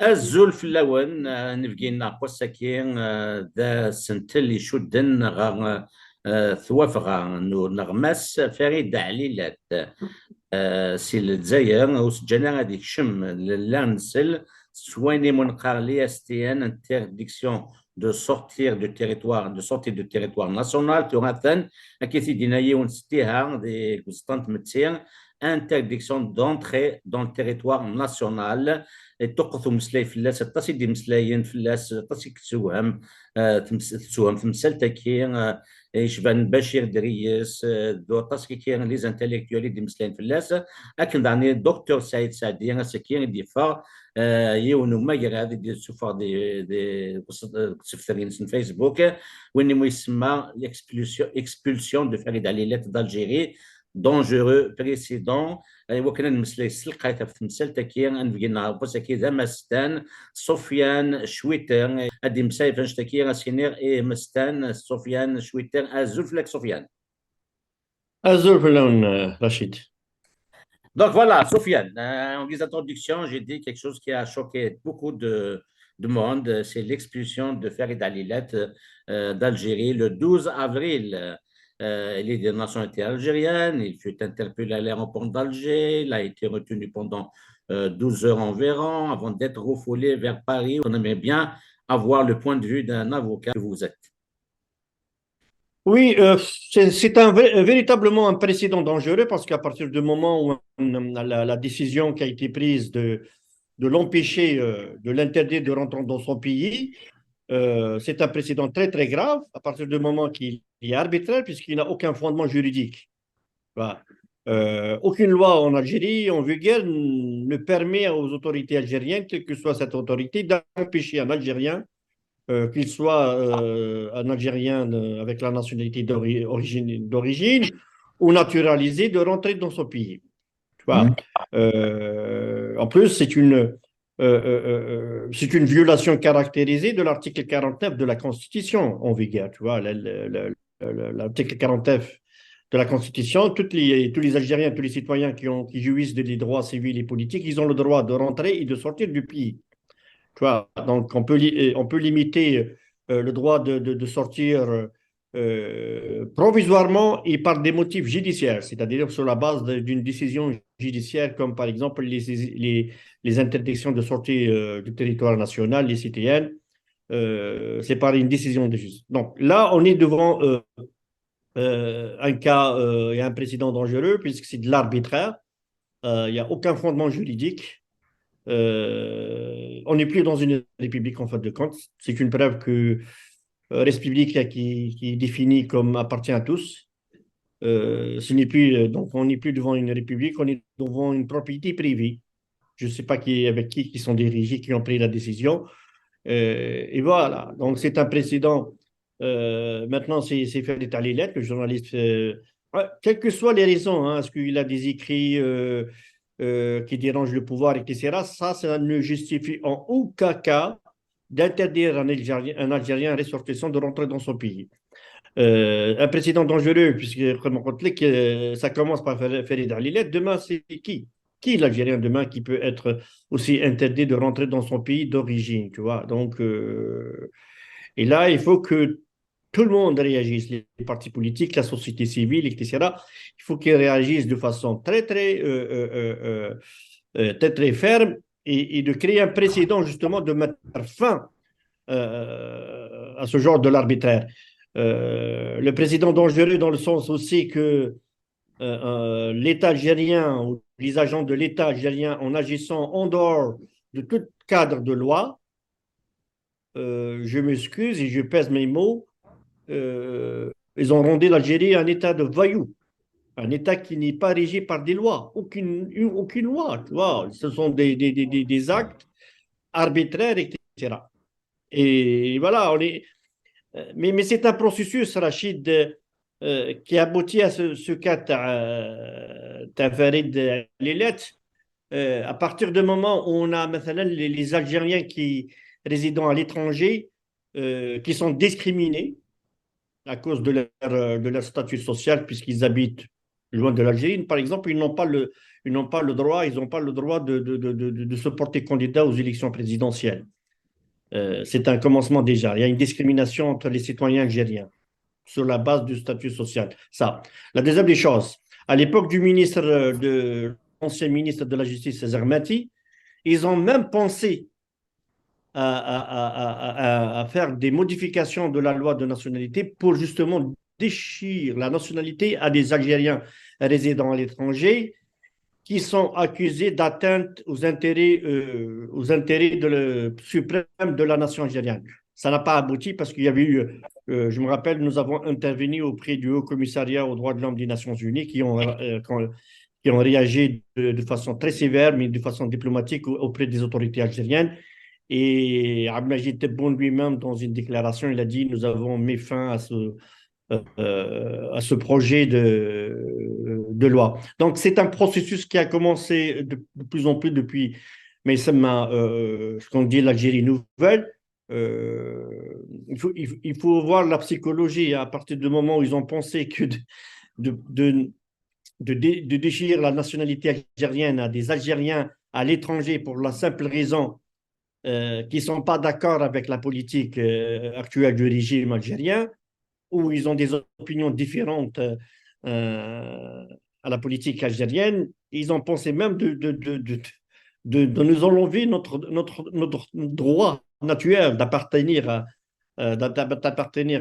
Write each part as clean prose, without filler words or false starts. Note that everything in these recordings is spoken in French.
الزول في اللون نفقينا قوسكين ذا سنتل شدن ثوافغا نغمس فريد عليلات سي الجزائر وسجنا هذيك شم لانسل سويني منقارلي استيان انترديكسيون دو sortir du territoire national تغاثن اكيد دينايي ونستيها دي قسطنت متسير interdiction d'entrée dans le territoire national تقث مسلاي فلاس الطاسي دي مسلايين فلاس الطاسي كتسوهم تسوهم في مسالتكي يشبان بشير دريس دو طاسكي كي لي زانتيليكتوالي دي مسلايين فلاس لكن دعني الدكتور سعيد سعدي سكين دي فا يونو ما يرى هذه دي سوفا دي سفرين في فيسبوك وين يسمى اكسبulsion دو فريد عليلات d'Algérie dangereux précédent وكنا نمسلي سلقايتها في تمثال تاكي نبقي نعرفو ساكي ذا مستان سفيان شويتر ادي مسايف نشتكي سينير اي مستان سفيان شويتر ازول فلاك سفيان. Azur Pelon, Rachid. Donc voilà, Sofiane, en guise d'introduction, j'ai dit quelque chose qui a choqué beaucoup de monde, c'est l'expulsion de Farid Alilet d'Algérie le 12 avril. Il est de nationalité algérienne, il fut interpellé à l'aéroport d'Alger, il a été retenu pendant 12 heures environ avant d'être refoulé vers Paris. On aimerait bien avoir le point de vue d'un avocat que vous êtes. Oui, c'est véritablement un précédent dangereux parce qu'à partir du moment où la décision qui a été prise de l'empêcher, de l'interdire de rentrer dans son pays, c'est un précédent très très grave à partir du moment qu'il est arbitraire puisqu'il n'a aucun fondement juridique. Voilà. Aucune loi en Algérie, en vigueur, ne permet aux autorités algériennes, quelle que soit cette autorité, d'empêcher un Algérien qu'il soit un Algérien avec la nationalité d'origine ou naturalisé, de rentrer dans son pays. Tu vois. En plus, c'est une violation caractérisée de l'article 49 de la Constitution en vigueur. Tu vois, l'article 49 de la Constitution, tous les Algériens, tous les citoyens qui jouissent des droits civils et politiques, ils ont le droit de rentrer et de sortir du pays. Tu vois, donc on peut limiter le droit de sortir provisoirement et par des motifs judiciaires, c'est-à-dire sur la base d'une décision judiciaire, comme par exemple les interdictions de sortie du territoire national, les CTN, c'est par une décision de justice. Donc là, on est devant un cas et un précédent dangereux, puisque c'est de l'arbitraire, il n'y a aucun fondement juridique. On n'est plus dans une république en fin de compte. C'est une preuve que république qui est définie comme appartient à tous. Ce n'est plus, donc on n'est plus devant une république, on est devant une propriété privée. Je ne sais pas avec qui sont dirigés, qui ont pris la décision. Et voilà, donc c'est un précédent. Maintenant, c'est fait d'étaler lettres, le journaliste. Quelles que soient les raisons, hein, est-ce qu'il a des écrits qui dérangent le pouvoir, etc., ça ne justifie en aucun cas d'interdire un Algérien ressortissant de rentrer dans son pays. Un précédent dangereux, puisque ça commence par Farid Alilet, demain, c'est qui? Qui est l'Algérien demain qui peut être aussi interdit de rentrer dans son pays d'origine, tu vois? Donc, et là, il faut que tout le monde réagisse, les partis politiques, la société civile, etc. Il faut qu'ils réagissent de façon très, très ferme et de créer un précédent, justement, de mettre fin à ce genre de l'arbitraire. Le président dangereux dans le sens aussi que l'État algérien ou les agents de l'État algérien, en agissant en dehors de tout cadre de loi, je m'excuse et je pèse mes mots, ils ont rendu l'Algérie un État de voyous, un État qui n'est pas régi par des lois, aucune loi. Tu vois. Ce sont des actes arbitraires, etc. Et voilà, mais c'est un processus, Rachid, qui aboutit à ce cas Farid Lilet. À partir du moment où on a maintenant les Algériens qui résidant à l'étranger, qui sont discriminés à cause de leur statut social, puisqu'ils habitent loin de l'Algérie. Par exemple, ils n'ont ils n'ont pas le droit, ils n'ont pas le droit de se porter candidat aux élections présidentielles. C'est un commencement déjà. Il y a une discrimination entre les citoyens algériens sur la base du statut social. Ça. La deuxième des choses, à l'époque du ministre l'ancien ministre de la Justice, Césaire Mati, ils ont même pensé à faire des modifications de la loi de nationalité pour justement déchirer la nationalité à des Algériens résidant à l'étranger qui sont accusés d'atteinte aux intérêts suprêmes de la nation algérienne. Ça n'a pas abouti parce qu'il y avait eu, je me rappelle, nous avons intervenu auprès du Haut Commissariat aux droits de l'homme des Nations Unies qui ont réagi de façon très sévère, mais de façon diplomatique auprès des autorités algériennes. Et Abdelmajid Tebboune lui-même, dans une déclaration, il a dit: nous avons mis fin à ce projet de loi. Donc, c'est un processus qui a commencé de plus en plus depuis, mais ça m'a, ce qu'on dit l'Algérie nouvelle. Il faut voir la psychologie à partir du moment où ils ont pensé que de déchirer la nationalité algérienne à des Algériens à l'étranger pour la simple raison qu'ils ne sont pas d'accord avec la politique actuelle du régime algérien, où ils ont des opinions différentes à la politique algérienne. Ils ont pensé même de nous enlever notre droit naturel d'appartenir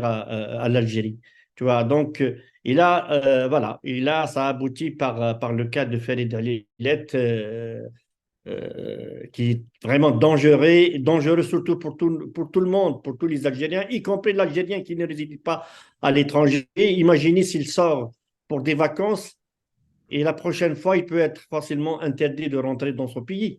à l'Algérie. Tu vois, donc, voilà, et là, ça aboutit par le cas de Farid Alilet, qui est vraiment dangereux surtout pour tout le monde, pour tous les Algériens, y compris l'Algérien qui ne réside pas à l'étranger. Imaginez s'il sort pour des vacances et la prochaine fois, il peut être facilement interdit de rentrer dans son pays.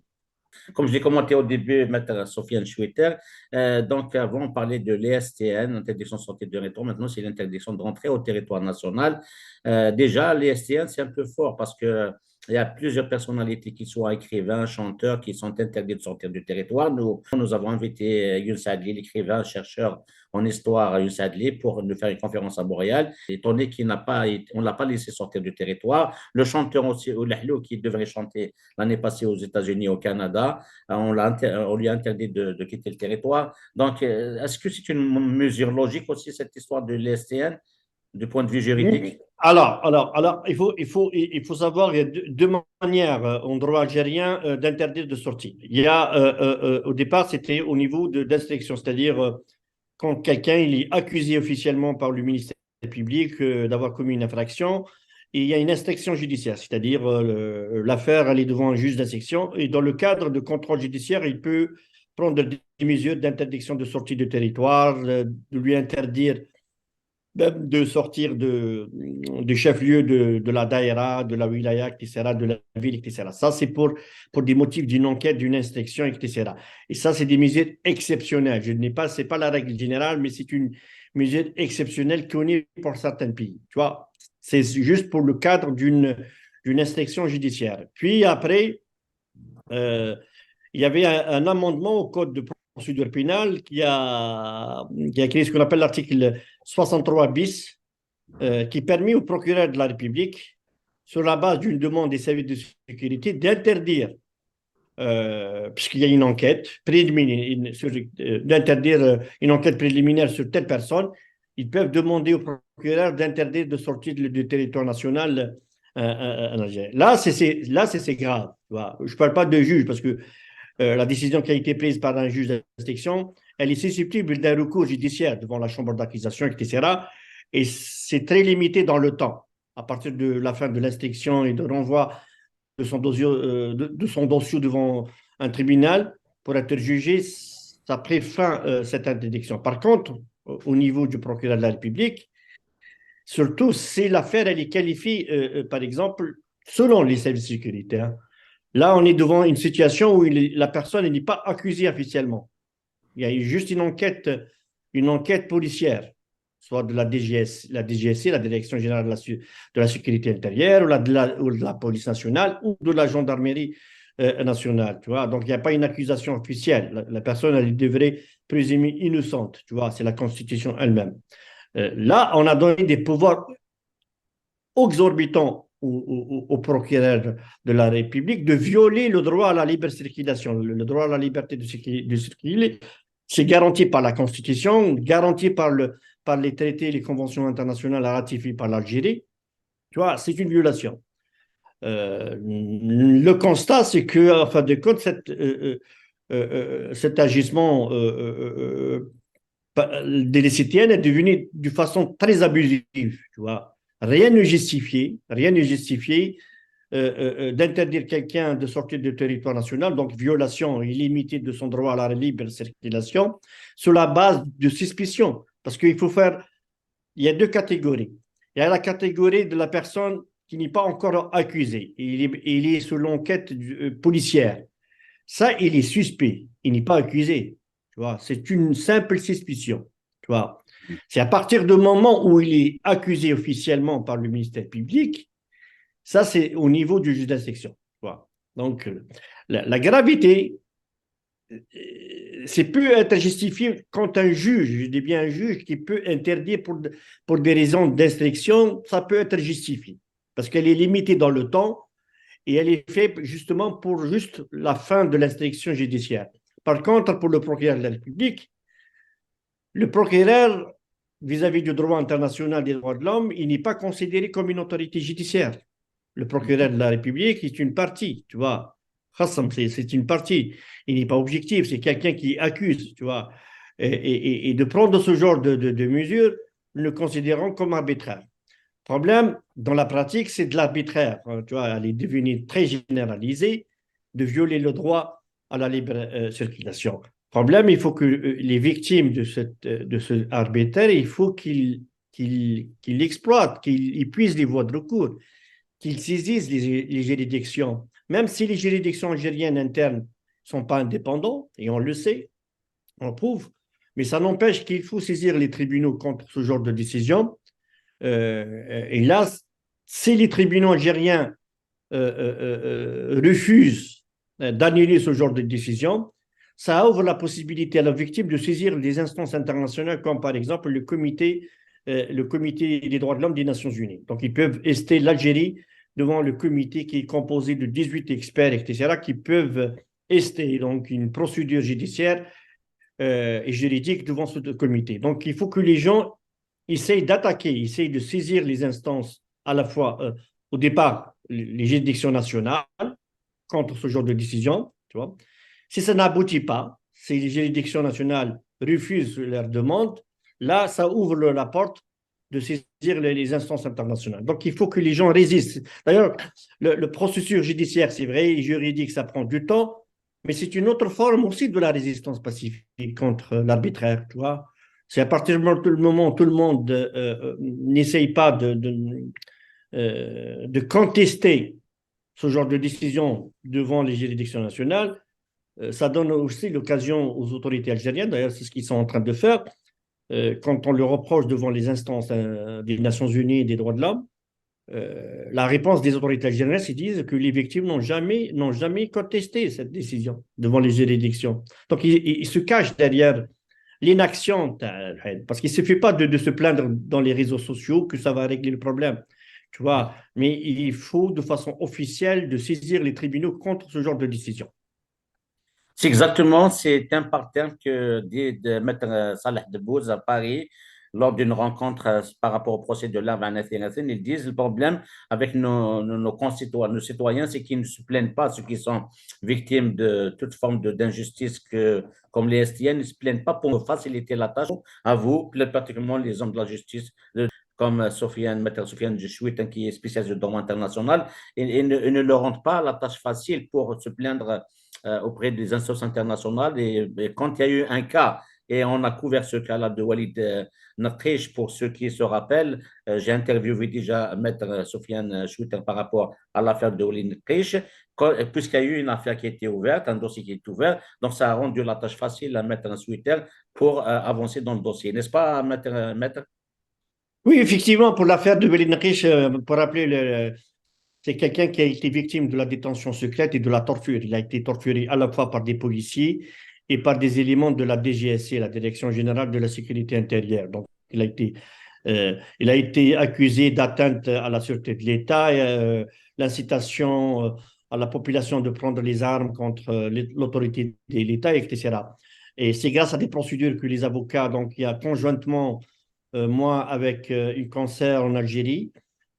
Comme je l'ai commenté au début, Maître Sofiane Choueter, donc avant on parlait de l'ESTN, l'interdiction de sortie de territoire, maintenant c'est l'interdiction de rentrer au territoire national. Déjà, l'ESTN, c'est un peu fort parce que il y a plusieurs personnalités qui sont écrivains, chanteurs, qui sont interdits de sortir du territoire. Nous avons invité Younes Adli, l'écrivain, chercheur en histoire, Younes Adli, pour nous faire une conférence à Montréal. Étant donné qu'on ne l'a pas laissé sortir du territoire, le chanteur aussi, Oulahlou, qui devrait chanter l'année passée aux États-Unis et au Canada, on lui a interdit de quitter le territoire. Donc, est-ce que c'est une mesure logique aussi, cette histoire de l'ESTN, du point de vue juridique? Alors, il faut savoir, il y a deux manières en droit algérien d'interdire de sortie. Il y a, au départ, c'était au niveau d'instruction, c'est-à-dire quand quelqu'un il est accusé officiellement par le ministère public d'avoir commis une infraction, et il y a une instruction judiciaire, c'est-à-dire l'affaire elle est devant un juge d'instruction, et dans le cadre de contrôle judiciaire, il peut prendre des mesures d'interdiction de sortie du territoire, de lui interdire de sortir du chef-lieu de la daïra, de la wilaya, etc., de la ville, etc. Ça, c'est pour des motifs d'une enquête, d'une instruction, etc. Et ça, c'est des mesures exceptionnelles. Ce n'est pas la règle générale, mais c'est une mesure exceptionnelle connue pour certains pays. Tu vois, c'est juste pour le cadre d'une instruction judiciaire. Puis après, il y avait un amendement au code de procédure pénale qui a créé ce qu'on appelle l'article 63 bis, qui permet au procureur de la République, sur la base d'une demande des services de sécurité, d'interdire, puisqu'il y a une enquête préliminaire, d'interdire une enquête préliminaire sur telle personne. Ils peuvent demander au procureur d'interdire de sortir du territoire national en Algérie. Là, c'est grave. Je ne parle pas de juge parce que la décision qui a été prise par un juge d'instruction, elle est susceptible d'un recours judiciaire devant la chambre d'accusation, etc. Et c'est très limité dans le temps. À partir de la fin de l'instruction et de renvoi de son dossier devant un tribunal pour être jugé, ça prend fin cette interdiction. Par contre, au niveau du procureur de la République, surtout si l'affaire elle est qualifiée, par exemple, selon les services de sécurité, hein. Là, on est devant une situation où la personne n'est pas accusée officiellement. Il y a juste une enquête policière, soit de la DGSC, la Direction générale de la sécurité intérieure, ou de la police nationale, ou de la gendarmerie nationale. Tu vois? Donc, il n'y a pas une accusation officielle. La personne, elle devrait présumer innocente. Tu vois? C'est la Constitution elle-même. Là, on a donné des pouvoirs exorbitants au procureur de la République de violer le droit à la libre circulation. Le droit à la liberté de circuler, c'est garanti par la Constitution, garanti par les traités et les conventions internationales ratifiées par l'Algérie. Tu vois, c'est une violation. Le constat, c'est que, en fin de compte, cet agissement des citoyennes est devenu de façon très abusive. Tu vois. Rien ne justifié d'interdire quelqu'un de sortir du territoire national, donc violation illimitée de son droit à la libre circulation, sur la base de suspicion. Parce qu'il faut faire, il y a deux catégories. Il y a la catégorie de la personne qui n'est pas encore accusée. Il est sous l'enquête policière. Ça, il est suspect. Il n'est pas accusé. Tu vois, c'est une simple suspicion. Tu vois, c'est à partir du moment où il est accusé officiellement par le ministère public, ça, c'est au niveau du juge d'instruction. Tu vois. Donc, la gravité, c'est peut être justifié quand un juge, je dis bien un juge, qui peut interdire pour des raisons d'instruction, ça peut être justifié. Parce qu'elle est limitée dans le temps et elle est faite justement pour juste la fin de l'instruction judiciaire. Par contre, pour le procureur de la République, le procureur, vis-à-vis du droit international des droits de l'homme, il n'est pas considéré comme une autorité judiciaire. Le procureur de la République est une partie, tu vois. C'est une partie. Il n'est pas objectif, c'est quelqu'un qui accuse, tu vois. Et de prendre ce genre de mesures, nous le considérons comme arbitraire. Problème, dans la pratique, c'est de l'arbitraire. Tu vois, elle est devenue très généralisée de violer le droit à la libre circulation. Problème, il faut que les victimes de ce arbitraire, il faut qu'ils exploitent, qu'ils puissent les voies de recours, qu'ils saisissent les juridictions. Même si les juridictions algériennes internes ne sont pas indépendantes, et on le sait, on le prouve, mais ça n'empêche qu'il faut saisir les tribunaux contre ce genre de décision. Et là, si les tribunaux algériens refusent d'annuler ce genre de décision, ça ouvre la possibilité à la victime de saisir des instances internationales comme par exemple le comité des droits de l'homme des Nations Unies. Donc, ils peuvent ester l'Algérie devant le comité qui est composé de 18 experts, etc., qui peuvent ester donc une procédure judiciaire et juridique devant ce comité. Donc, il faut que les gens essayent d'attaquer, essayent de saisir les instances à la fois, au départ, les juridictions nationales contre ce genre de décision, tu vois. Si ça n'aboutit pas, si les juridictions nationales refusent leur demande, là, ça ouvre la porte de saisir les instances internationales. Donc, il faut que les gens résistent. D'ailleurs, le processus judiciaire, c'est vrai, juridique, ça prend du temps, mais c'est une autre forme aussi de la résistance pacifique contre l'arbitraire, tu vois. C'est à partir du moment où tout le monde n'essaye pas de contester ce genre de décision devant les juridictions nationales, ça donne aussi l'occasion aux autorités algériennes, d'ailleurs c'est ce qu'ils sont en train de faire, quand on le reproche devant les instances des Nations Unies et des droits de l'homme, la réponse des autorités algériennes, c'est qu'ils disent que les victimes n'ont jamais contesté cette décision devant les juridictions. Donc, ils se cachent derrière l'inaction, parce qu'il ne suffit pas de se plaindre dans les réseaux sociaux que ça va régler le problème, tu vois, mais il faut de façon officielle de saisir les tribunaux contre ce genre de décision. C'est exactement, c'est un parterre que dit de Maître Salah Debouze à Paris lors d'une rencontre par rapport au procès de l'Arve à Nathan. Ils disent le problème avec nos concitoyens, nos citoyens, c'est qu'ils ne se plaignent pas, ceux qui sont victimes de toute forme d'injustice comme les STN, ils ne se plaignent pas pour faciliter la tâche à vous, plus particulièrement les hommes de la justice, comme Sofiane, Maître Sofiane Jechouit, qui est spécialiste du droit international, ils ne leur rendent pas la tâche facile pour se plaindre auprès des instances internationales. Et quand il y a eu un cas, et on a couvert ce cas-là de Walid Natriche, pour ceux qui se rappellent, j'ai interviewé déjà Maître Sofiane Chouiter par rapport à l'affaire de Walid Natriche, puisqu'il y a eu une affaire qui a été ouverte, un dossier qui est ouvert, donc ça a rendu la tâche facile à Maître Chouiter pour avancer dans le dossier. N'est-ce pas, Maître? Oui, effectivement, pour l'affaire de Walid Nakish, pour rappeler, c'est quelqu'un qui a été victime de la détention secrète et de la torture. Il a été torturé à la fois par des policiers et par des éléments de la DGSC, la Direction générale de la sécurité intérieure. Donc, il a été Il a été accusé d'atteinte à la sûreté de l'État, l'incitation à la population de prendre les armes contre l'autorité de l'État, etc. Et c'est grâce à des procédures que les avocats, donc il y a conjointement, moi avec une consoeur en Algérie,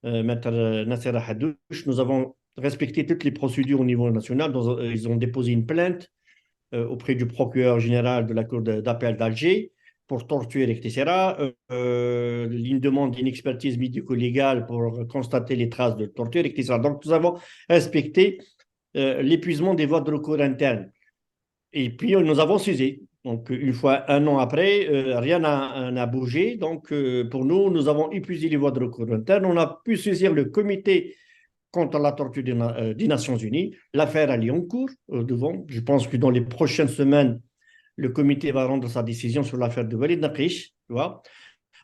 Maître Nasser Hadouche, nous avons respecté toutes les procédures au niveau national. Donc, ils ont déposé une plainte auprès du procureur général de la Cour d'appel d'Alger pour torture, etc. Une demande d'une expertise médico-légale pour constater les traces de torture, etc. Donc, nous avons respecté l'épuisement des voies de recours internes. Et puis, nous avons saisi. Donc, une fois, un an après, rien n'a bougé. Donc, pour nous, nous avons épuisé les voies de recours internes. On a pu saisir le comité contre la torture des Nations Unies. L'affaire est en cours devant. Je pense que dans les prochaines semaines, le comité va rendre sa décision sur l'affaire de Walid Naqish. Tu vois.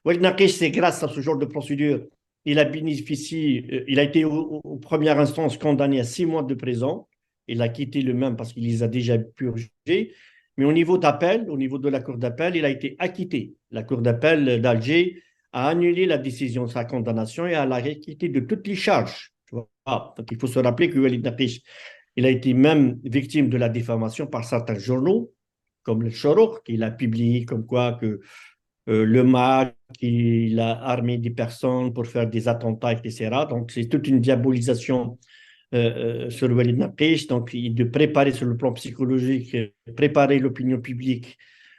Walid Naqish, c'est grâce à ce genre de procédure, il a bénéficié, il a été aux premières instances condamné à 6 mois de prison. Il a quitté le même parce qu'il les a déjà purgés. Mais au niveau d'appel, au niveau de la cour d'appel, il a été acquitté. La cour d'appel d'Alger a annulé la décision de sa condamnation et a acquitté de toutes les charges. Donc, il faut se rappeler que Walid Naqish, il a été même victime de la diffamation par certains journaux, comme le Shorouk, qu'il a publié comme quoi que le MAC, il a armé des personnes pour faire des attentats, etc. Donc, c'est toute une diabolisation sur Walid Naqish. Donc, de préparer sur le plan psychologique, préparer l'opinion publique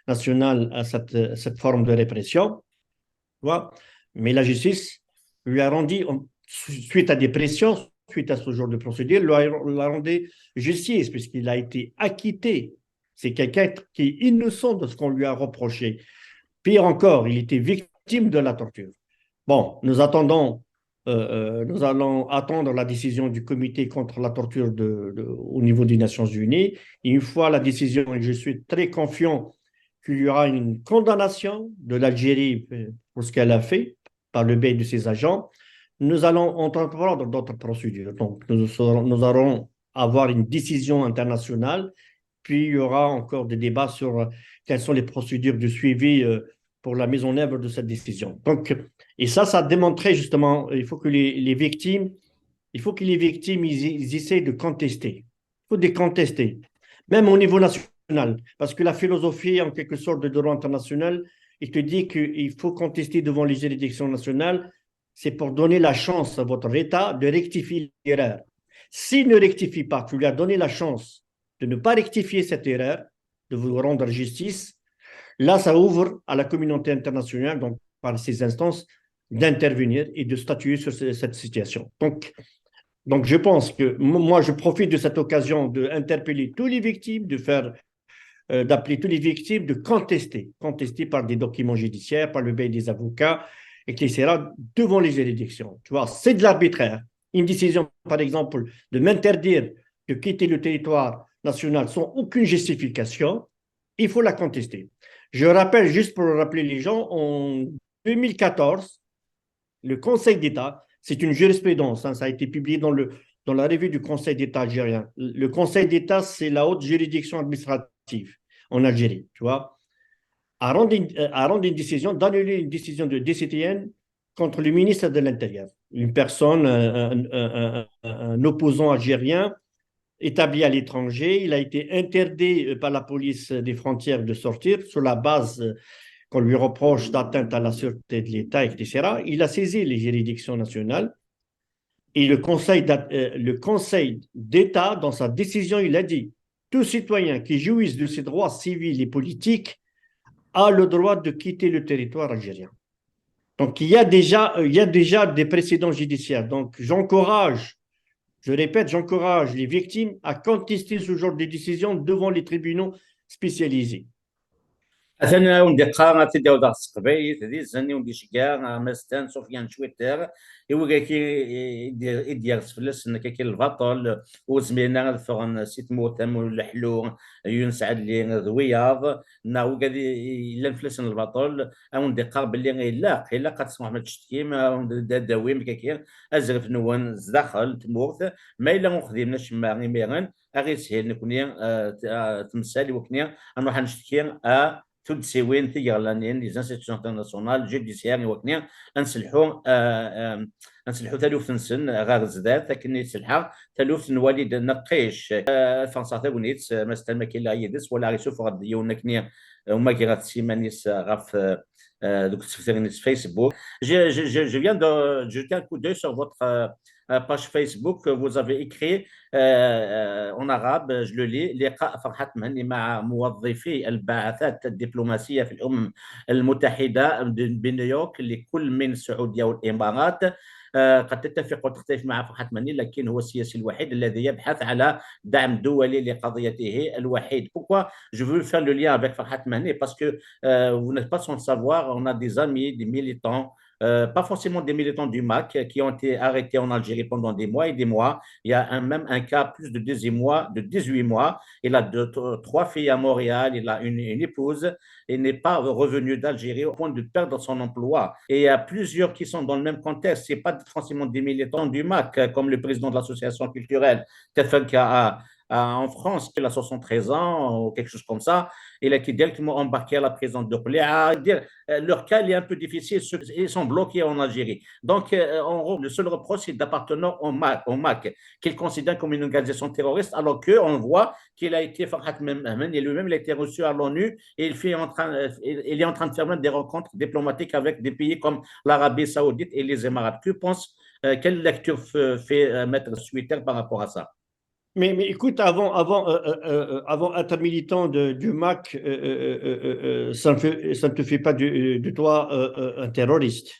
nationale à cette forme de répression. Vois. Mais la justice lui a rendu, suite à des pressions, suite à ce genre de procédure, l'a rendu justice, puisqu'il a été acquitté. C'est quelqu'un qui est innocent de ce qu'on lui a reproché. Pire encore, il était victime de la torture. Bon, nous allons attendre la décision du comité contre la torture au niveau des Nations Unies. Et une fois la décision, et je suis très confiant qu'il y aura une condamnation de l'Algérie pour ce qu'elle a fait par le biais de ses agents, nous allons entreprendre d'autres procédures. Donc, nous allons avoir une décision internationale, puis il y aura encore des débats sur quelles sont les procédures de suivi pour la mise en œuvre de cette décision. Donc, et ça a démontré justement, il faut que les victimes, ils essaient de contester. Il faut décontester, même au niveau national, parce que la philosophie, en quelque sorte, de droit international, il te dit qu'il faut contester devant les juridictions nationales, c'est pour donner la chance à votre État de rectifier l'erreur. S'il ne rectifie pas, tu lui as donné la chance de ne pas rectifier cette erreur, de vous rendre justice, là, ça ouvre à la communauté internationale, donc par ces instances, d'intervenir et de statuer sur cette situation. Donc, je pense que moi, je profite de cette occasion d'interpeller tous les victimes, d'appeler tous les victimes, de contester par des documents judiciaires, par le biais des avocats, etc., devant les juridictions. Tu vois, c'est de l'arbitraire. Une décision, par exemple, de m'interdire de quitter le territoire national sans aucune justification, il faut la contester. Je rappelle, juste pour rappeler les gens, en 2014, le Conseil d'État, c'est une jurisprudence, hein, ça a été publié dans la revue du Conseil d'État algérien. Le Conseil d'État, c'est la haute juridiction administrative en Algérie, tu vois, à rendre une décision, d'annuler une décision de DCTN contre le ministre de l'Intérieur. Une personne, un opposant algérien établi à l'étranger, il a été interdit par la police des frontières de sortir sur la base qu'on lui reproche d'atteinte à la sûreté de l'État, etc. Il a saisi les juridictions nationales et le Conseil d'État, dans sa décision, il a dit « Tout citoyen qui jouisse de ses droits civils et politiques a le droit de quitter le territoire algérien. » Donc, il y a déjà des précédents judiciaires. Donc, je répète, j'encourage les victimes à contester ce genre de décisions devant les tribunaux spécialisés. أثناء وندي قا تداو داغ السقبيت هذه زاني وندي شكا مستان سفيان شويتر إيوا كي يدير سفلس إنك كي البطل وزمينا فغن سيت موتم والحلو يونس عدلي ذوياض ناو كادي إلا نفلس البطل أو ندي قا باللي إلا قد تسمح ما تشتكيم داويم كاكي أزرف نوان زداخل تموت ما إلا نخدم نشما غير أغير سهل نكوني تمثالي وكني نروح نشتكي تدسيوين ثيغلانين لي زانستيتيون انترناسيونال جوديسيير وكنيا نسلحوا ثالوث نسن غير زداد لكن يسلحها ثالوث نوالد نقيش فرنسا ونيت مثلا كاين لا يدس ولا غيشوف غاد يونا كنيا وما كي غاتسيمانيس غاف دوك Facebook. Je viens de jeter un coup d'œil sur votre page Facebook. Vous avez écrit en arabe, je le lis: لقاء فرحات مهني مع موظفي البعثات الدبلوماسية في الأمم المتحدة بنيويورك لكل من السعودية والإمارات. قد تتفق وتختلف مع فرحات مهني، لكن هو السياسي الوحيد الذي يبحث على دعم دولي لقضيته الوحيد. Pourquoi je veux faire le lien avec Farhat Mahni? Parce que vous n'êtes pas sans savoir, on a des amis, des militants, pas forcément des militants du MAC, qui ont été arrêtés en Algérie pendant des mois et des mois. Il y a même un cas plus de 18 mois. Il a trois filles à Montréal, il a une épouse. Il n'est pas revenu d'Algérie au point de perdre son emploi. Et il y a plusieurs qui sont dans le même contexte. Ce n'est pas forcément des militants du MAC, comme le président de l'association culturelle TFNKA en France, qui a 73 ans ou quelque chose comme ça. Il a été directement embarqué à la prison de Qli'a. Leur cas est un peu difficile, ils sont bloqués en Algérie. Donc, en gros, le seul reproche, c'est d'appartenir au MAC, qu'il considère comme une organisation terroriste, alors qu'on voit qu'il a été, Farhat Mahni lui-même, il a été reçu à l'ONU et il est en train de faire des rencontres diplomatiques avec des pays comme l'Arabie Saoudite et les Émirats. Que pense, quelle lecture fait Maître Suiter par rapport à ça? Mais écoute, avant être militant du MAC, ça ne te fait pas de toi un terroriste.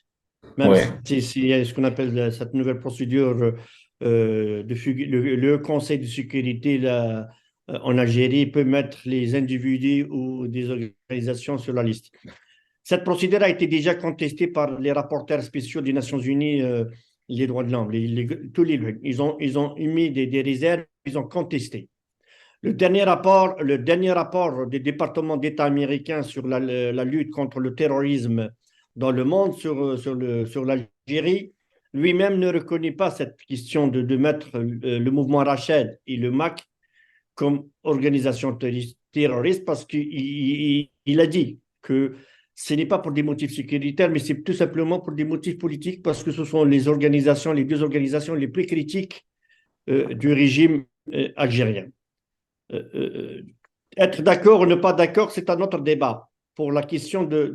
Même Ouais. s'il y a ce qu'on appelle cette nouvelle procédure, le Conseil de sécurité là, en Algérie peut mettre les individus ou des organisations sur la liste. Cette procédure a été déjà contestée par les rapporteurs spéciaux des Nations Unies, les droits de l'homme. Ils ont émis des réserves, ils ont contesté. Le dernier rapport du département d'État américain sur la lutte contre le terrorisme dans le monde, sur l'Algérie, lui-même ne reconnaît pas cette question de mettre le mouvement Rached et le MAC comme organisation terroriste, parce qu'il a dit que ce n'est pas pour des motifs sécuritaires, mais c'est tout simplement pour des motifs politiques, parce que ce sont les deux organisations les plus critiques du régime algérien. Être d'accord ou ne pas d'accord, c'est un autre débat. Pour la question de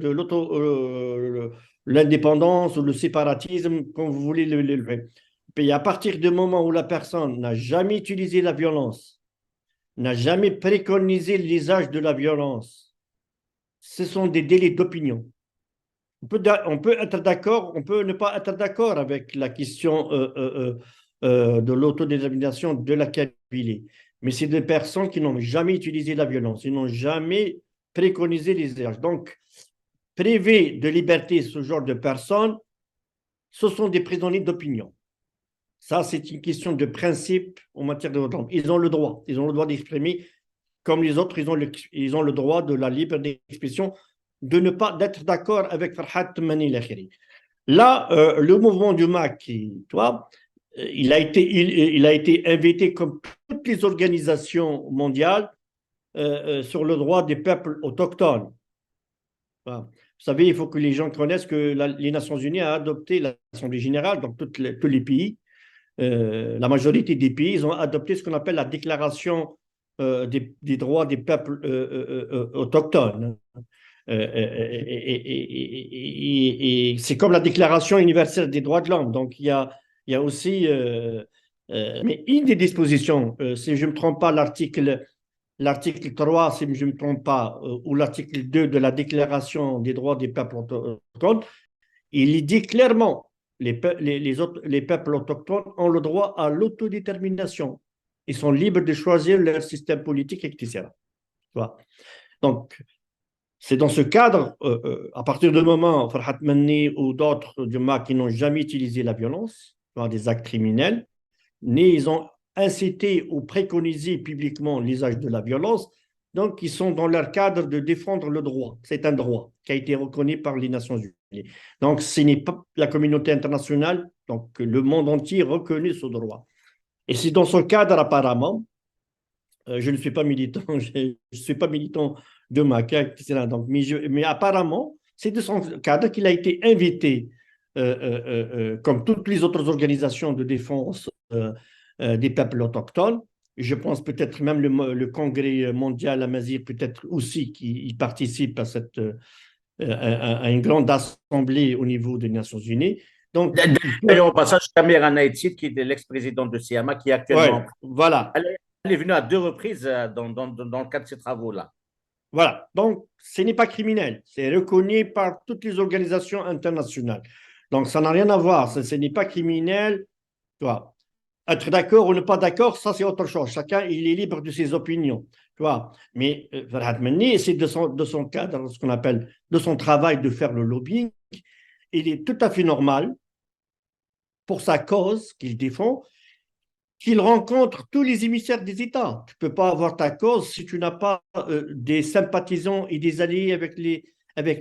l'indépendance ou le séparatisme, comme vous voulez l'élever. Et à partir du moment où la personne n'a jamais utilisé la violence, n'a jamais préconisé l'usage de la violence, ce sont des délits d'opinion. On peut être d'accord, on peut ne pas être d'accord avec la question de l'autodétermination de la Kabylie. Mais c'est des personnes qui n'ont jamais utilisé la violence, ils n'ont jamais préconisé les usages. Donc, priver de liberté ce genre de personnes, ce sont des prisonniers d'opinion. Ça, c'est une question de principe en matière de droits de l'homme. Ils ont le droit d'exprimer, comme les autres, ils ont le droit de la libre d'expression, de ne pas d'être d'accord avec Farhat Mahni Lakhiri. Là, le mouvement du MAC, toi, il a été invité comme toutes les organisations mondiales sur le droit des peuples autochtones. Voilà. Vous savez, il faut que les gens connaissent que les Nations Unies a adopté l'Assemblée générale, donc tous les pays, la majorité des pays, ils ont adopté ce qu'on appelle la déclaration des droits des peuples autochtones. Et c'est comme la déclaration universelle des droits de l'homme. Donc, il y a aussi, mais une des dispositions, si je ne me trompe pas, l'article 3, si je ne me trompe pas, ou l'article 2 de la Déclaration des droits des peuples autochtones, il dit clairement les peuples autochtones ont le droit à l'autodétermination. Ils sont libres de choisir leur système politique, etc. Voilà. Donc, c'est dans ce cadre, à partir du moment où Farhat Mahni ou d'autres du MAC qui n'ont jamais utilisé la violence, des actes criminels, ni ils ont incité ou préconisé publiquement l'usage de la violence, donc ils sont dans leur cadre de défendre le droit. C'est un droit qui a été reconnu par les Nations Unies. Donc ce n'est pas la communauté internationale, donc le monde entier reconnaît ce droit. Et c'est dans ce cadre apparemment je ne suis pas militant, je ne suis pas militant de Maca, etc. Donc, mais apparemment, c'est de son cadre qu'il a été invité, comme toutes les autres organisations de défense des peuples autochtones. Je pense peut-être même le Congrès mondial Amazigh, peut-être aussi, qui participe à à une grande assemblée au niveau des Nations Unies. Donc, D'ailleurs, au passage, Samira Naïtsit, qui est l'ex-président de CIAMA, qui est actuellement en ouais, prison, voilà. elle est venue à 2 reprises dans le cadre de ces travaux-là. Voilà. Donc, ce n'est pas criminel. C'est reconnu par toutes les organisations internationales. Donc, ça n'a rien à voir. Ce n'est pas criminel. Tu vois. Être d'accord ou ne pas d'accord, ça, c'est autre chose. Chacun, il est libre de ses opinions. Tu vois. Mais Farhad Menni, c'est de son cadre, ce qu'on appelle, de son travail de faire le lobbying. Il est tout à fait normal pour sa cause qu'il défend qu'il rencontre tous les émissaires des États. Tu ne peux pas avoir ta cause si tu n'as pas des sympathisants et des alliés avec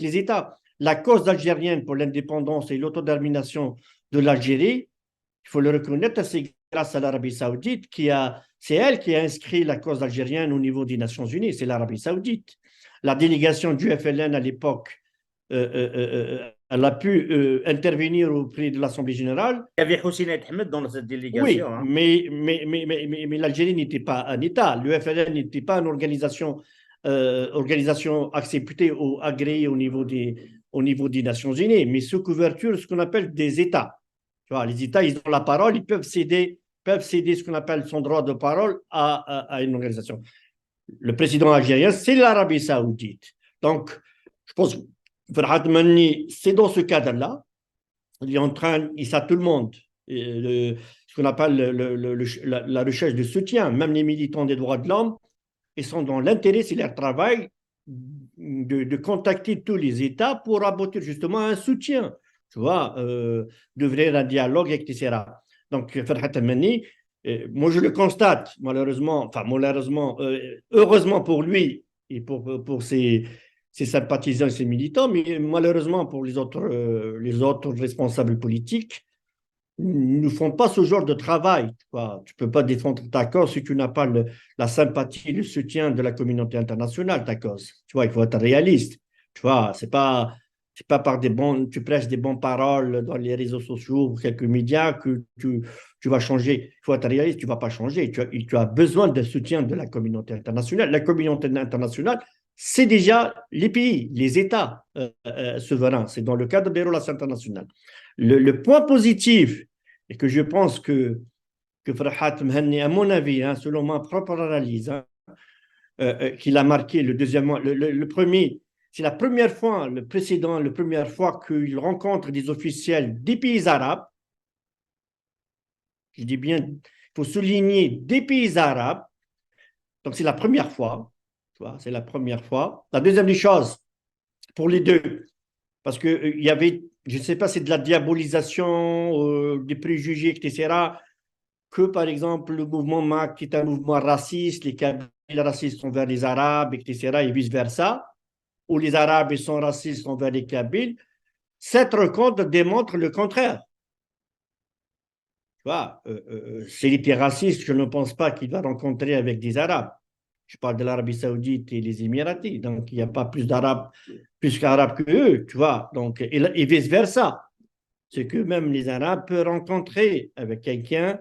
les États. La cause algérienne pour l'indépendance et l'autodétermination de l'Algérie, il faut le reconnaître, c'est grâce à l'Arabie saoudite c'est elle qui a inscrit la cause algérienne au niveau des Nations Unies, c'est l'Arabie saoudite. La délégation du FLN à l'époque, elle a pu intervenir auprès de l'Assemblée générale. Il y avait Hossein Ahmed dans cette délégation. Oui, Hein. mais l'Algérie n'était pas un État. Le FLN n'était pas une organisation acceptée ou agréée au niveau des Nations Unies, mais sous couverture, ce qu'on appelle des États. Tu vois, les États, ils ont la parole, ils peuvent céder ce qu'on appelle son droit de parole à une organisation. Le président algérien, c'est l'Arabie saoudite. Donc, je pense que Farhad Manni, c'est dans ce cadre-là. Il est en train, il sait tout le monde, ce qu'on appelle la recherche de soutien. Même les militants des droits de l'homme, ils sont dans l'intérêt, c'est leur travail, de contacter tous les États pour aboutir justement à un soutien, tu vois, d'ouvrir un dialogue, etc. Donc, Farhat Amani, moi je le constate, malheureusement, heureusement pour lui et pour ses sympathisants et ses militants, mais malheureusement pour les autres responsables politiques, ne font pas ce genre de travail. Tu ne peux pas défendre ta cause si tu n'as pas la sympathie, le soutien de la communauté internationale, ta cause. Tu vois, il faut être réaliste. Tu vois, c'est pas par tu prêches des bonnes paroles dans les réseaux sociaux ou quelques médias que tu vas changer. Il faut être réaliste, tu ne vas pas changer. Tu as besoin d'un soutien de la communauté internationale. La communauté internationale, c'est déjà les pays, les États souverains. C'est dans le cadre des relations internationales. Le point positif, et que je pense que Farhat Mhanni, à mon avis, hein, selon ma propre analyse, hein, qu'il a marqué le deuxième mois, le premier, c'est la première fois, le précédent, la première fois qu'il rencontre des officiels des pays arabes. Je dis bien, il faut souligner des pays arabes. Donc, c'est la première fois. Tu vois, c'est la première fois. La deuxième des choses, pour les deux, parce qu'il y avait, je ne sais pas, c'est de la diabolisation, des préjugés, etc., que par exemple le mouvement MAC, qui est un mouvement raciste, les Kabyles racistes envers les Arabes, etc., et vice-versa, ou les Arabes sont racistes envers les Kabyles, cette rencontre démontre le contraire. Tu vois, s'il était raciste, je ne pense pas qu'il va rencontrer avec des Arabes. Je parle de l'Arabie saoudite et les Émiratis, donc il n'y a pas plus qu'Arabes que eux, tu vois, donc, et vice-versa. C'est que même les Arabes peuvent rencontrer avec quelqu'un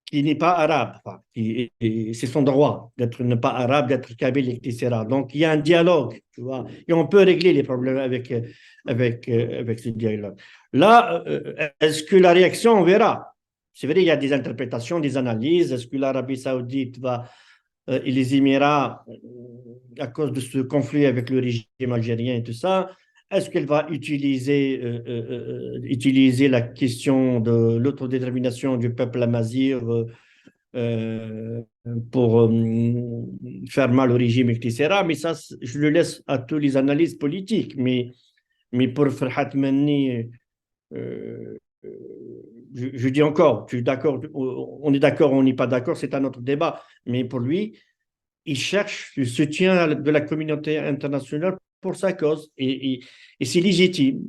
qui n'est pas arabe. Enfin, c'est son droit d'être ne pas arabe, d'être kabyle, etc. Donc, il y a un dialogue, tu vois, et on peut régler les problèmes avec ce dialogue. Là, est-ce que la réaction, on verra. C'est vrai, il y a des interprétations, des analyses. Est-ce que l'Arabie saoudite et les Émirats, à cause de ce conflit avec le régime algérien et tout ça, est-ce qu'elle va utiliser la question de l'autodétermination du peuple amazigh euh, pour faire mal au régime, etc. Mais ça, je le laisse à tous les analyses politiques. Mais pour Farhat Manni, je dis encore, je suis d'accord, on est d'accord, on n'est pas d'accord, c'est un autre débat. Mais pour lui, il cherche le soutien de la communauté internationale pour sa cause. Et c'est légitime.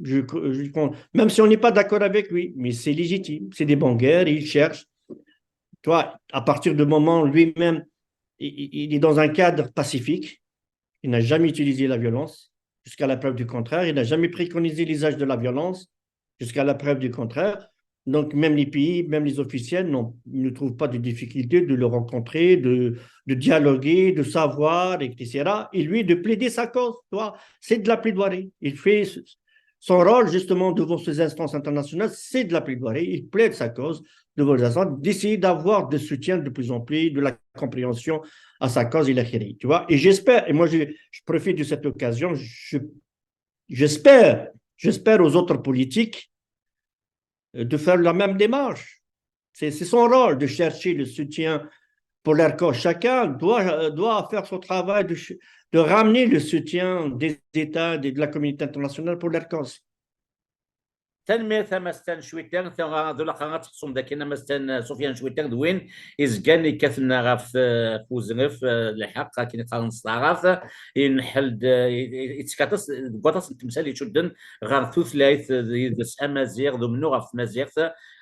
Même si on n'est pas d'accord avec lui, mais c'est légitime. C'est des bons guerres, il cherche. Tu vois, à partir du moment où lui-même, il est dans un cadre pacifique, il n'a jamais utilisé la violence, jusqu'à la preuve du contraire, il n'a jamais préconisé l'usage de la violence, jusqu'à la preuve du contraire. Donc, même les pays, même les officiels ne trouvent pas de difficulté de le rencontrer, de dialoguer, de savoir, etc. Et lui, de plaider sa cause. Tu vois, c'est de la plaidoirie. Il fait son rôle, justement, devant ces instances internationales, c'est de la plaidoirie. Il plaide sa cause devant les instances, d'essayer d'avoir de soutien de plus en plus, de la compréhension à sa cause, il a créé, tu vois. Et j'espère, et moi je profite de cette occasion, j'espère aux autres politiques de faire la même démarche. C'est son rôle de chercher le soutien pour leur cause. Chacun doit faire son travail de ramener le soutien des États, de la communauté internationale pour leur cause. تنمير ثمستان شويتر دولا خاغات خصهم داكينا مستان سفيان شويتر دوين إزكاني كثنا غاف فوزغف الحق كاين قارن صلاغاف ينحل يتكاتس بواطاس التمثال يشدن غار ثوثلايث ديس امازيغ دومنو غاف مازيغ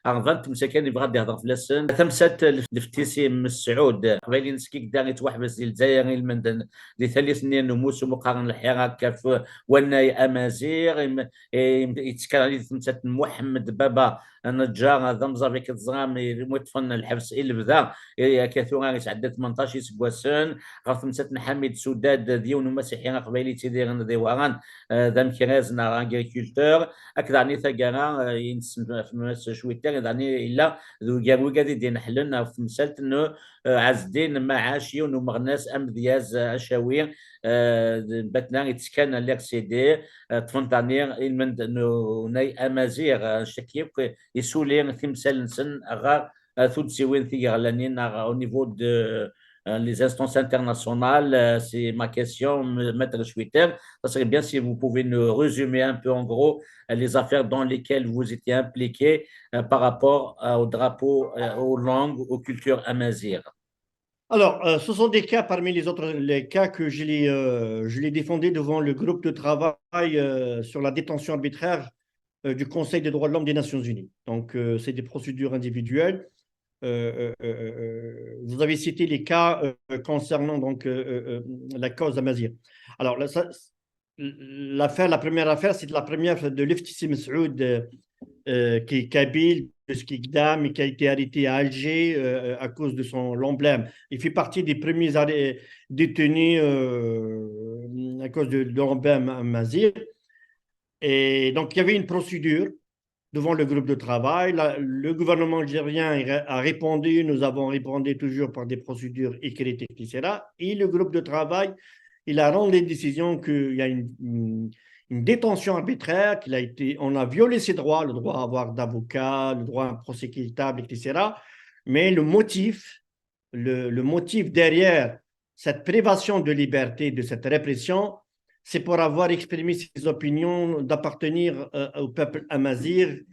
غفان تمسكان يبغى يهضر في لسن ثمسات لفتيسي من السعود قبيلين نسكيك داغي توحبس ديال الجزائر المندن دي ثالث سنين نموس مقارن الحياه كاف وناي امازيغ يتكلم تمسات محمد بابا نجار ضمزه بك الزغام متفن الحبس اللي بدا كثورا يتعدى 18 سبواسون غاف تمسات حميد سداد ديون مسيحيين قبيلي تيدير ديواران دام كرازنا اغريكولتور اكثر ني ثقانا ينسم في شويتر داني الا ذو جابو قادي دي نحلن في مسالت انه عز الدين معاشي ومغناس ام دياز اشاوير باتنا يتسكن ليك سي دي تفنتانير المند ناي امازيغ شكيب يسولي تمثال نسن غا تودسيوين ثي غلانين au niveau de les instances internationales. C'est ma question, Maître Schwitter. Ça serait bien si vous pouvez nous résumer un peu en gros les affaires dans lesquelles vous étiez impliqué par rapport au drapeau, aux langues, aux cultures amazighes. Alors, ce sont des cas parmi les cas que je l'ai défendu devant le groupe de travail sur la détention arbitraire du Conseil des droits de l'homme des Nations Unies. Donc, c'est des procédures individuelles. Vous avez cité les cas concernant donc la cause Amazir. Alors, la première affaire, c'est la première de Leftissi Messoud, qui est kabyle, de Skikdam, et qui a été arrêté à Alger à cause de l'emblème. Il fait partie des premiers détenus à cause de l'emblème Amazir. Et donc, il y avait une procédure devant le groupe de travail. Le gouvernement algérien a répondu, nous avons répondu toujours par des procédures écrites, etc. Et le groupe de travail, il a rendu une décision qu'il y a une détention arbitraire, on a violé ses droits, le droit à avoir d'avocat, le droit à un procès équitable, etc. Mais le motif derrière cette privation de liberté, de cette répression, c'est pour avoir exprimé ses opinions d'appartenir au peuple amazigh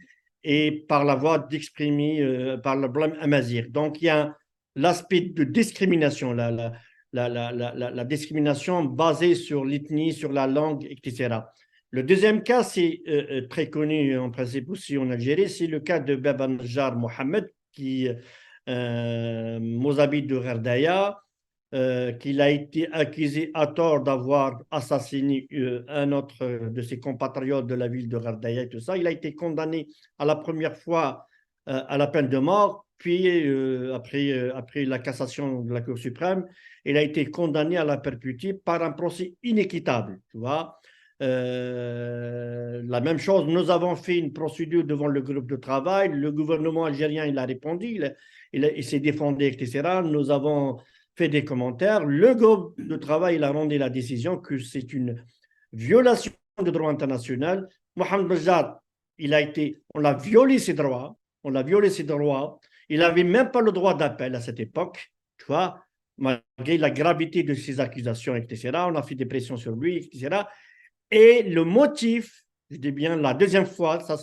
et par la voie d'exprimer par le blâme amazigh. Donc, il y a l'aspect de discrimination, la discrimination basée sur l'ethnie, sur la langue, etc. Le deuxième cas, c'est très connu en principe aussi en Algérie, c'est le cas de Baba Najjar Mohamed, qui Mozabite de Ghardaïa, qu'il a été accusé à tort d'avoir assassiné un autre de ses compatriotes de la ville de Ghardaïa et tout ça. Il a été condamné à la première fois à la peine de mort, puis après la cassation de la Cour suprême, il a été condamné à la perpétuité par un procès inéquitable, tu vois. La même chose, nous avons fait une procédure devant le groupe de travail, le gouvernement algérien il a répondu, il s'est défendu, etc. Nous avons fait des commentaires. Le groupe de travail il a rendu la décision que c'est une violation du droit international. Mohamed Bajad, on a violé ses droits, il n'avait même pas le droit d'appel à cette époque, tu vois, malgré la gravité de ses accusations, etc. On a fait des pressions sur lui, etc. Et le motif, je dis bien la deuxième fois, ça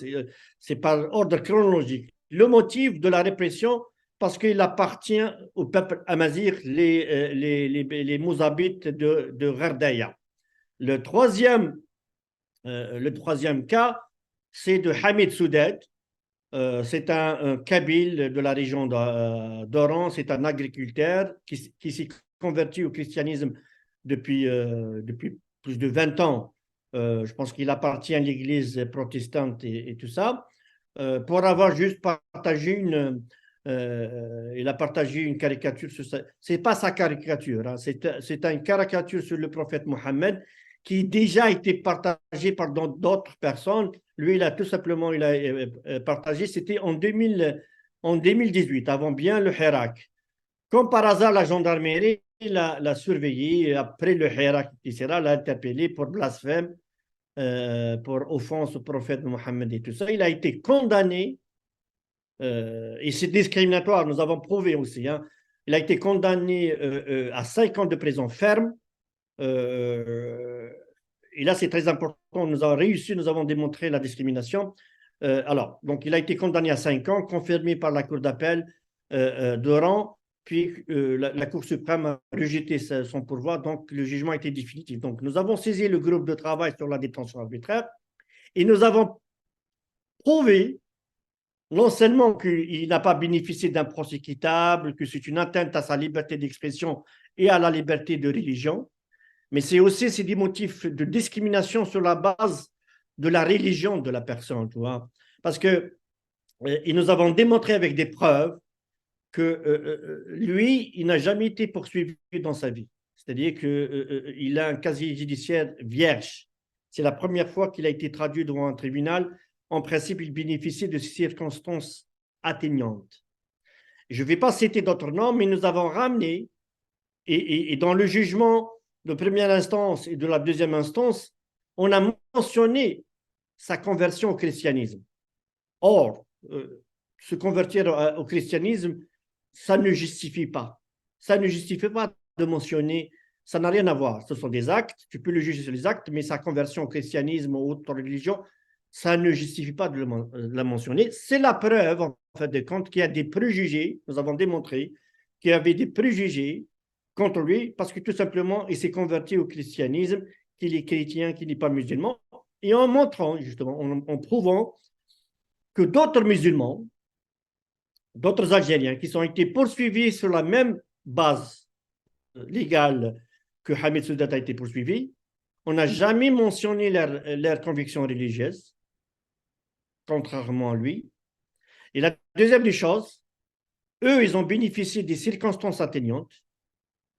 c'est par ordre chronologique, le motif de la répression, parce qu'il appartient au peuple amazigh, les Mouzabites de Ghardaïa. Le troisième cas, c'est de Hamid Soudad, C'est un Kabyle de la région d'Oran, c'est un agriculteur qui s'est converti au christianisme depuis plus de 20 ans. Je pense qu'il appartient à l'église protestante et tout ça. Pour avoir juste partagé il a partagé une caricature sur ça. C'est pas sa caricature, hein, c'est une caricature sur le prophète Mohammed qui déjà été partagée par d'autres personnes. Lui, il a tout simplement partagé, c'était en 2018, avant bien le Hirak. Comme par hasard, la gendarmerie l'a surveillé après le Hirak, etc., l'a interpellé pour blasphème, pour offense au prophète Mohammed et tout ça. Il a été condamné, et c'est discriminatoire, nous avons prouvé aussi. Hein. Il a été condamné à 5 ans de prison ferme. Et là, c'est très important. Nous avons réussi, nous avons démontré la discrimination. Alors, donc, il a été condamné à 5 ans, confirmé par la Cour d'appel d'Oran. Puis, la Cour suprême a rejeté son pourvoi. Donc, le jugement a été définitif. Donc, nous avons saisi le groupe de travail sur la détention arbitraire et nous avons prouvé non seulement qu'il n'a pas bénéficié d'un procès équitable, que c'est une atteinte à sa liberté d'expression et à la liberté de religion, mais c'est aussi des motifs de discrimination sur la base de la religion de la personne, tu vois. Parce que et nous avons démontré avec des preuves que lui, il n'a jamais été poursuivi dans sa vie. C'est-à-dire qu'il a un casier judiciaire vierge. C'est la première fois qu'il a été traduit devant un tribunal. En principe, il bénéficie de circonstances atteignantes. Je ne vais pas citer d'autres noms, mais nous avons ramené, et dans le jugement de première instance et de la deuxième instance, on a mentionné sa conversion au christianisme. Or, se convertir au christianisme, ça ne justifie pas. Ça ne justifie pas de mentionner, ça n'a rien à voir. Ce sont des actes, tu peux le juger sur les actes, mais sa conversion au christianisme ou autre religion, ça ne justifie pas de la mentionner. C'est la preuve, en fait de compte, qu'il y a des préjugés, nous avons démontré qu'il y avait des préjugés contre lui, parce que tout simplement, il s'est converti au christianisme, qu'il est chrétien, qu'il n'est pas musulman, et en montrant, justement, en prouvant que d'autres musulmans, d'autres Algériens qui ont été poursuivis sur la même base légale que Hamid Soudat a été poursuivi, on n'a jamais mentionné leur conviction religieuse, contrairement à lui. Et la deuxième des choses, eux, ils ont bénéficié des circonstances atteignantes.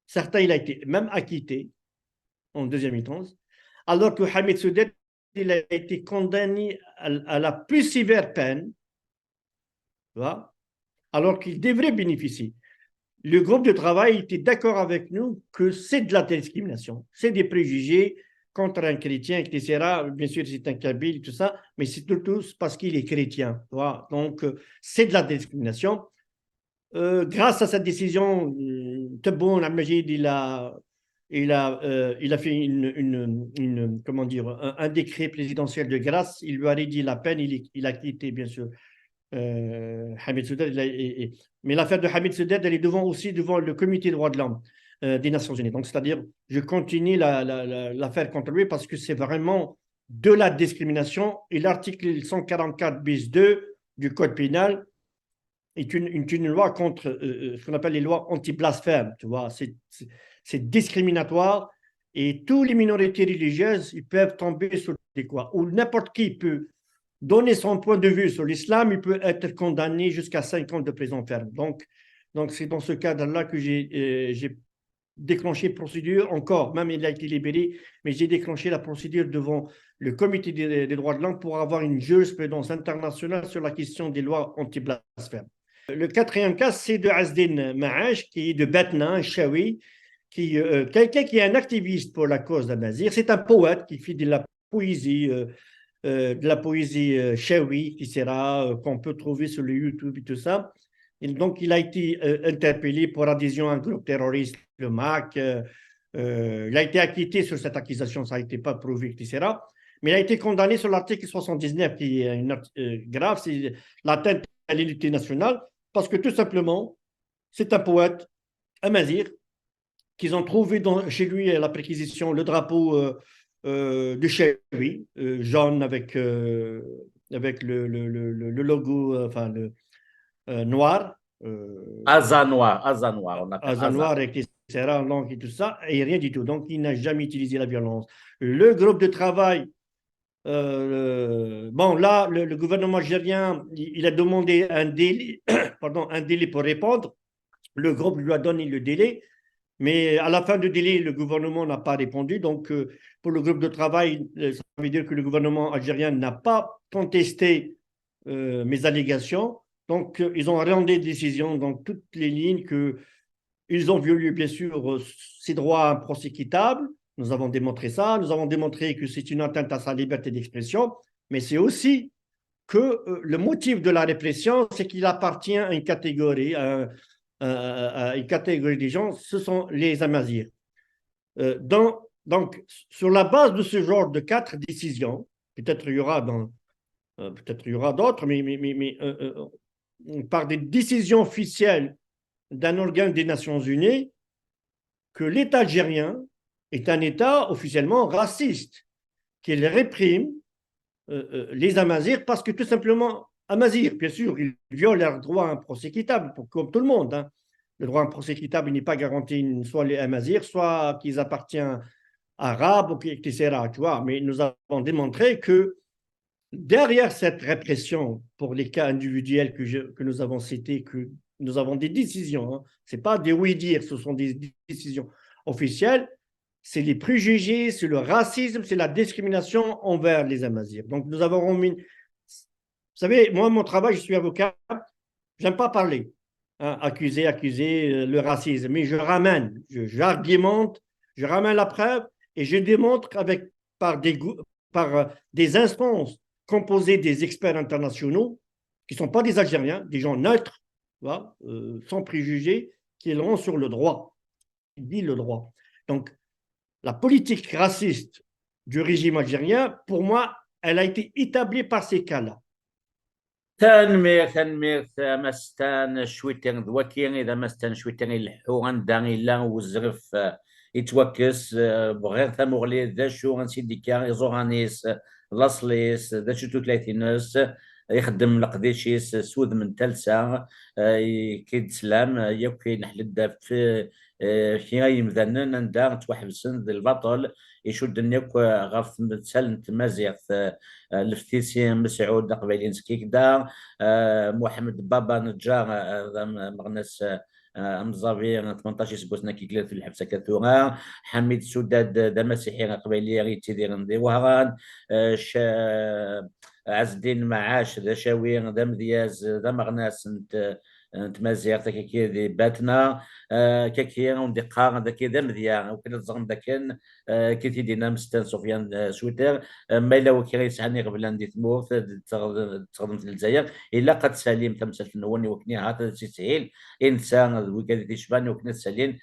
Certains, il a été même acquitté en deuxième instance, alors que Hamid Soudat, il a été condamné à la plus sévère peine, alors qu'il devrait bénéficier. Le groupe de travail était d'accord avec nous que c'est de la discrimination, c'est des préjugés contre un chrétien, etc. Bien sûr, c'est un kabyle, tout ça, mais c'est surtout parce qu'il est chrétien. Donc, c'est de la discrimination. Grâce à cette décision, Tebboune Al-Majid, il a fait comment dire, un décret présidentiel de grâce. Il lui a réduit la peine. Il a quitté, bien sûr, Hamid Soudat. Mais l'affaire de Hamid Soudat, elle est aussi devant le comité des droits de l'homme des Nations Unies. Donc, c'est-à-dire, je continue l'affaire contre lui parce que c'est vraiment de la discrimination. Et l'article 144 bis 2 du Code pénal est une loi contre ce qu'on appelle les lois anti-blasphème. Tu vois, c'est discriminatoire et toutes les minorités religieuses, ils peuvent tomber sur des quoi. Ou n'importe qui peut donner son point de vue sur l'islam, il peut être condamné jusqu'à 5 ans de prison ferme. Donc c'est dans ce cadre-là que j'ai déclenché procédure encore, même il a été libéré, mais j'ai déclenché la procédure devant le comité des droits de l'homme pour avoir une jurisprudence internationale sur la question des lois anti-blasphème. Le quatrième cas, c'est de Azdin Maash, qui est de Batna, Chaoui, quelqu'un qui est un activiste pour la cause d'Amazir. C'est un poète qui fait de la poésie Chaoui, qui sera qu'on peut trouver sur le YouTube et tout ça. Et donc, il a été interpellé pour adhésion à un groupe terroriste, le MAC. Il a été acquitté sur cette accusation, ça n'a été pas prouvé, etc. Mais il a été condamné sur l'article 79, qui est grave, c'est l'atteinte à l'unité nationale, parce que tout simplement, c'est un poète, un mazir, qu'ils ont trouvé chez lui à la perquisition le drapeau de Chaoui, jaune avec avec le logo, enfin, noir, Asa noir, on appelle asa Asa. noir avec les serrats en langue et tout ça, et rien du tout. Donc, il n'a jamais utilisé la violence. Le groupe de travail, bon, là, le gouvernement algérien, il a demandé un délai, pardon, un délai pour répondre. Le groupe lui a donné le délai, mais à la fin du délai, le gouvernement n'a pas répondu. Donc, pour le groupe de travail, ça veut dire que le gouvernement algérien n'a pas contesté mes allégations. Donc, ils ont rendu des décisions dans toutes les lignes qu'ils ont violé, bien sûr, ses droits à un procès équitable. Nous avons démontré ça. Nous avons démontré que c'est une atteinte à sa liberté d'expression. Mais c'est aussi que le motif de la répression, c'est qu'il appartient à une catégorie, une catégorie des gens, ce sont les Amazirs. Donc, sur la base de ce genre de 4 décisions, peut-être il y aura peut-être il y aura d'autres, mais par des décisions officielles d'un organe des Nations Unies, que l'État algérien est un État officiellement raciste, qu'il réprime les Amazirs parce que tout simplement, Amazirs, bien sûr, ils violent leur droit à un procès équitable, comme tout le monde. Hein. Le droit à un procès équitable n'est pas garanti soit les Amazirs, soit qu'ils appartiennent arabes, etc. Tu vois. Mais nous avons démontré que derrière cette répression, pour les cas individuels que nous avons cités, que nous avons des décisions, hein. Ce n'est pas des oui-dire, ce sont des décisions officielles, c'est les préjugés, c'est le racisme, c'est la discrimination envers les Amazirs. Donc nous avons remis. Vous savez, moi, mon travail, je suis avocat, j'aime pas parler, hein, accuser, le racisme, mais j'argumente, je ramène la preuve et je démontre par des instances composées des experts internationaux qui ne sont pas des Algériens, des gens neutres, voilà, sans préjugés, qui iront sur le droit, qui dit le droit. Donc, la politique raciste du régime algérien, pour moi, elle a été établie par ces cas-là. تنمير مستان شويتين ذوكين اذا مستان شويتين يلحو غندا الا وزرف يتوكس بغير ثمغلي ذا شو غنسيديكا يزوغانيس لاصليس ذا شو توتلايتينوس يخدم لقديشيس سود من تلسا كيد سلام يوكي نحل الدف كي يمذنن ندا توحبسن ذي البطل يشد نيوك غاف تسال تمازيغ لفتيسي مسعود قبيلينسكي كدا محمد بابا نجار مغنس مزافي 18 سبوسنا كي كلات في الحبسه كثوغا حميد سداد دا مسيحي قبيلي غي تيدير ندي وهران عز الدين معاش ذا شاوي ذا مذياز ذا مغناس نتمازيغ كي ذي باتنا كي وندي قار ذاك ذا مذيا وكنا تزغم ذاك كي تيدينا مستان سفيان سويتر ما الا وكي غيسعني قبل ندي تموت تخدم في الجزائر الا قد سليم تمثل نوني وكني هذا تسهيل انسان وكذا تشبان وكنا سالين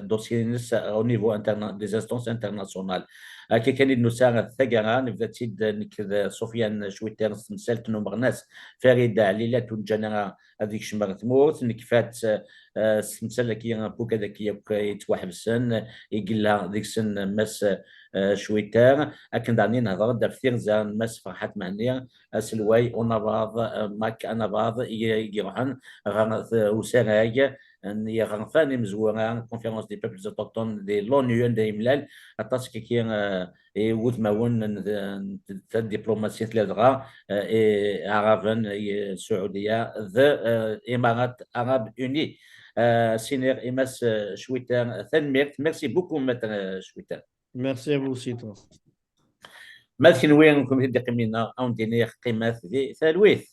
دوسيي نس او نيفو انترنا دي انستونس انترناسيونال كي كان النساء الثقرة نبدا تيد نكذا سفيان شويتر مسالت نومغناس فريدة عليلات ونجانا هذيك شمر تموت نكفات سمسالة كي بوكا ذاكية يتوحبسن يقول لها ديك سن مس شويتر اكن داني نهضر دفتير زان مس فرحات معنية سلواي ونباض ماك انا باض يروحن وسراي هي غنفاني مزورة كونفيرونس دي بيبلز اوتوكتون دي لونيو دي ملال عطاس كي وث ماون الدبلوماسية ثلاثة عرفن السعودية ذا إمارات عرب يوني سينير إماس شويتر ثنميرت ميرسي بوكو متر شويتر Merci à vous aussi, toi. ما كنوين نكون هدي قيمنا أو نديني قيمات ذي ثالويث